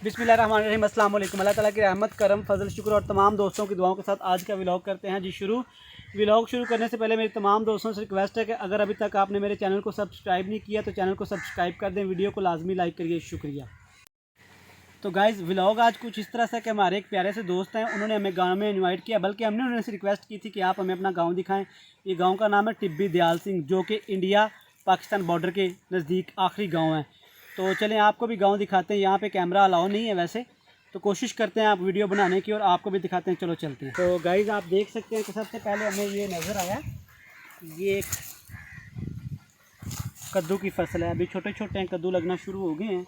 बिस्मिल्लाहिर्रहमानिर्रहीम, अस्सलाम वालेकुम। अल्लाह ताला की रहमत, करम, फजल, शुक्र और तमाम दोस्तों की दुआओं के साथ आज का व्लॉग करते हैं जी शुरू। व्लॉग शुरू करने से पहले मेरी तमाम दोस्तों से रिक्वेस्ट है कि अगर अभी तक आपने मेरे चैनल को सब्सक्राइब नहीं किया तो चैनल को सब्सक्राइब कर दें, वीडियो को लाजमी लाइक करिए, शुक्रिया। तो गाइज़ व्लॉग आज कुछ इस तरह से कि हमारे एक प्यारे से दोस्त हैं, उन्होंने हमें गाँव में इन्वाइट किया, बल्कि हमने उनसे रिक्वेस्ट की थी कि आप हमें अपना गाँव दिखाएँ। ये गाँव का नाम है टिब्बी दयाल सिंह, जो कि इंडिया पाकिस्तान बॉर्डर के नज़दीक आखिरी गाँव है। तो चलें आपको भी गांव दिखाते हैं। यहाँ पे कैमरा अलाउ नहीं है वैसे, तो कोशिश करते हैं आप वीडियो बनाने की और आपको भी दिखाते हैं। चलो चलते हैं। तो गाइज आप देख सकते हैं कि सबसे पहले हमें ये नज़र आया, ये एक कद्दू की फसल है। अभी छोटे छोटे हैं, कद्दू लगना शुरू हो गए हैं,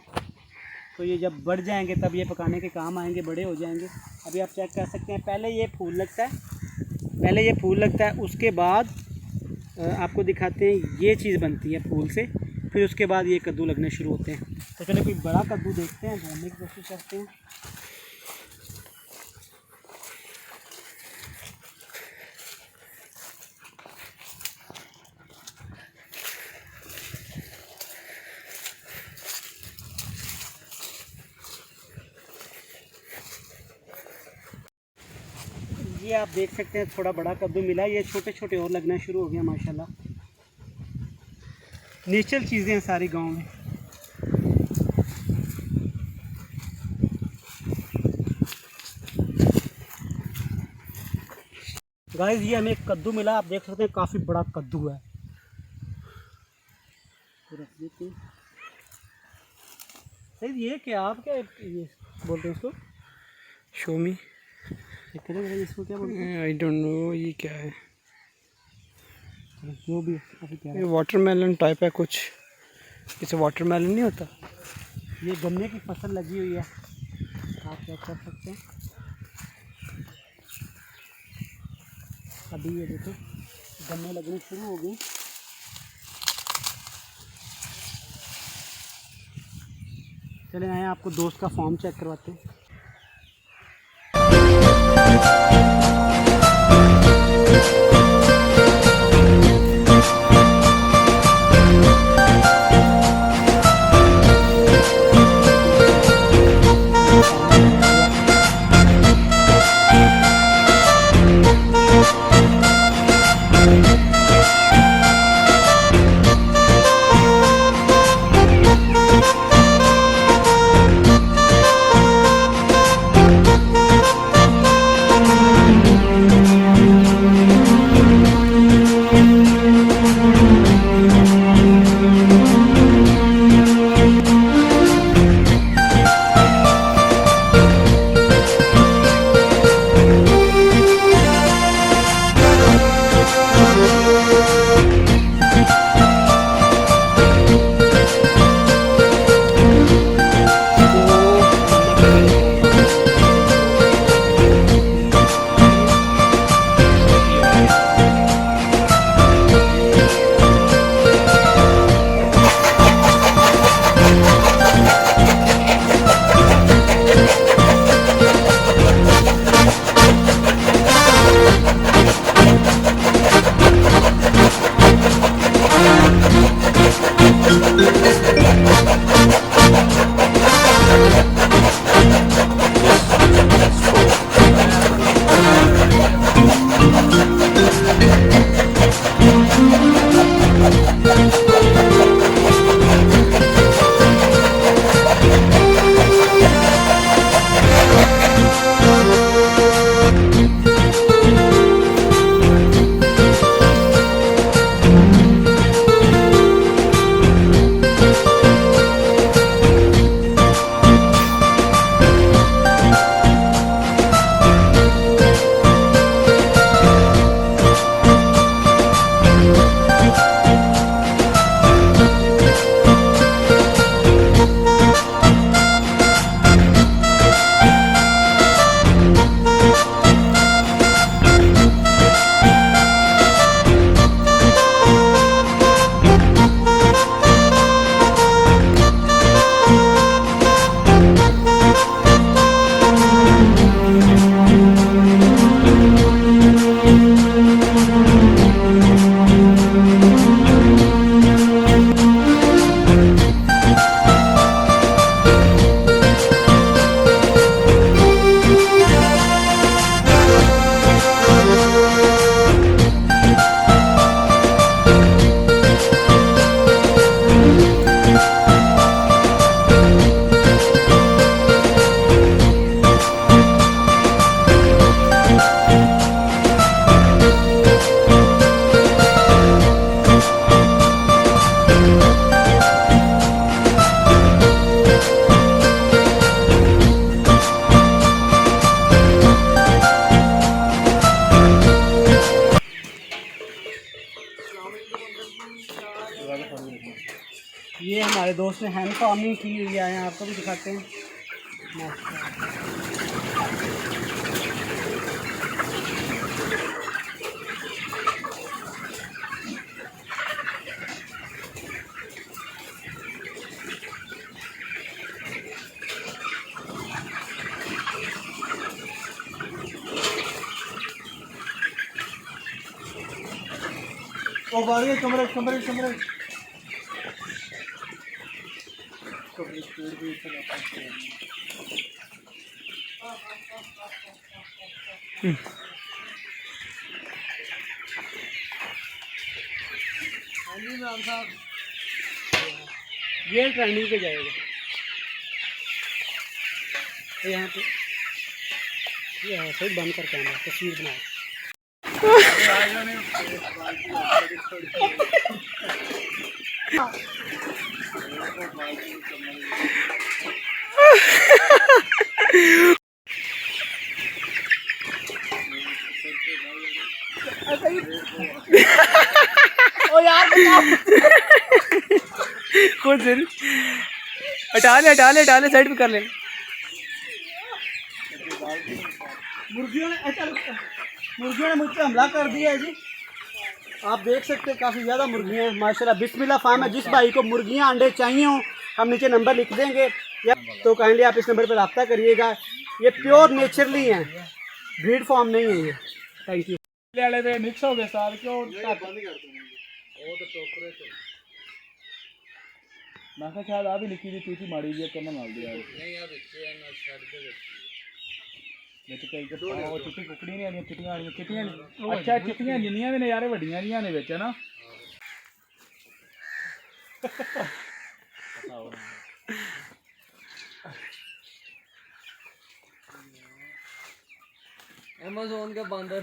तो ये जब बढ़ जाएंगे तब ये पकाने के काम आएंगे, बड़े हो जाएंगे। अभी आप चेक कर सकते हैं, पहले ये फूल लगता है, उसके बाद आपको दिखाते हैं ये चीज़ बनती है फूल से, फिर उसके बाद ये कद्दू लगने शुरू होते हैं। तो चलिए कोई बड़ा कद्दू देखते हैं, ढूंढने की कोशिश करते हैं। ये आप देख सकते हैं थोड़ा बड़ा कद्दू मिला, ये छोटे छोटे और लगना शुरू हो गया माशाल्लाह। नेचुरल चीज़ें हैं सारी गांव में। गाइस ये हमें एक कद्दू मिला, आप देख सकते हैं काफ़ी बड़ा कद्दू है। सही ये क्या, आप क्या ये बोलते हैं उसको? शोमी, इसको क्या बोलते हैं? आई डोंट नो ये क्या है। जो भी क्या ये वाटरमेलन टाइप है कुछ, इसे वाटरमेलन नहीं होता। ये गन्ने की फसल लगी हुई है, आप चेक कर सकते हैं। अभी ये देखो गन्ने लगने शुरू हो गए। चले आए आपको दोस्त का फॉर्म चेक करवाते हैं। उसने हैंड फार्मिंग की हुई है, आपको भी दिखाते हैं। ओ बाहर कमरे कमरे कमरे ये ट्रेंडिंग पे जाएगा यहाँ पे। ये सही बंद कर कैमरा, तस्वीर बनाए। ओ यार कुछ दिन हटा ले साइड पे कर ले। मुर्गियों ने मुझ पे हमला कर दिया है जी। आप देख सकते हैं काफ़ी ज़्यादा मुर्गियाँ हैं माशाल्लाह। बिस्मिल्लाह फार्म है। जिस भाई को मुर्गियाँ अंडे चाहिए हों हम नीचे नंबर लिख देंगे, या तो काइंडली आप इस नंबर पर रब्ता करिएगा। ये प्योर नेचुरली हैं, ब्रीड फार्म नहीं है ये। Thank you. मिक्स हो गए साल क्यों मैं कहा शायद आ भी लिखी थी चीटी मारी जी करना मार दिया नहीं यार ਵਿੱਚ ਕਈ ਕਿ ਉਹ ਚਿੱਟੀ ਕੁਕੜੀ ਨਹੀਂ ਆਣੀਆਂ ਚਿੱਟੀਆਂ ਅੱਛਾ ਚਿੱਟੀਆਂ ਜਿੰਨੀਆਂ ਵੀ ਨੇ ਯਾਰ ਵੱਡੀਆਂ ਜੀਆਂ ਨੇ ਵਿੱਚ ਨਾ अमेज़न का बंदर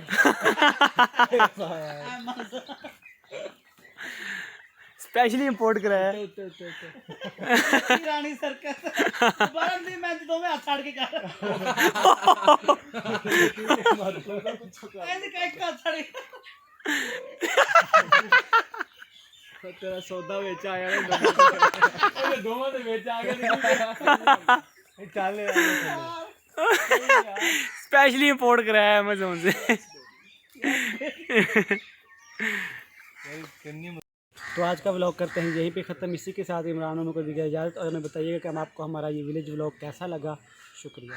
स्पेशली इंपोर्ट कराया रानी सर्कस दोबारा नहीं, मैं तो में हाथ छाड़ के कर ऐसे काहे का हाथ छाड़े। तेरा सौदा बेच आया है दोनों ਦੇ ਵਿੱਚ ਆ ਗਏ चल स्पेशली इंपोर्ट कराया अमेज़न से। तो आज का व्लॉग करते हैं यहीं पे ख़त्म। इसी के साथ इमरान को दी इजाज़त और हमें बताइएगा कि हम आपको हमारा ये विलेज व्लॉग कैसा लगा। शुक्रिया।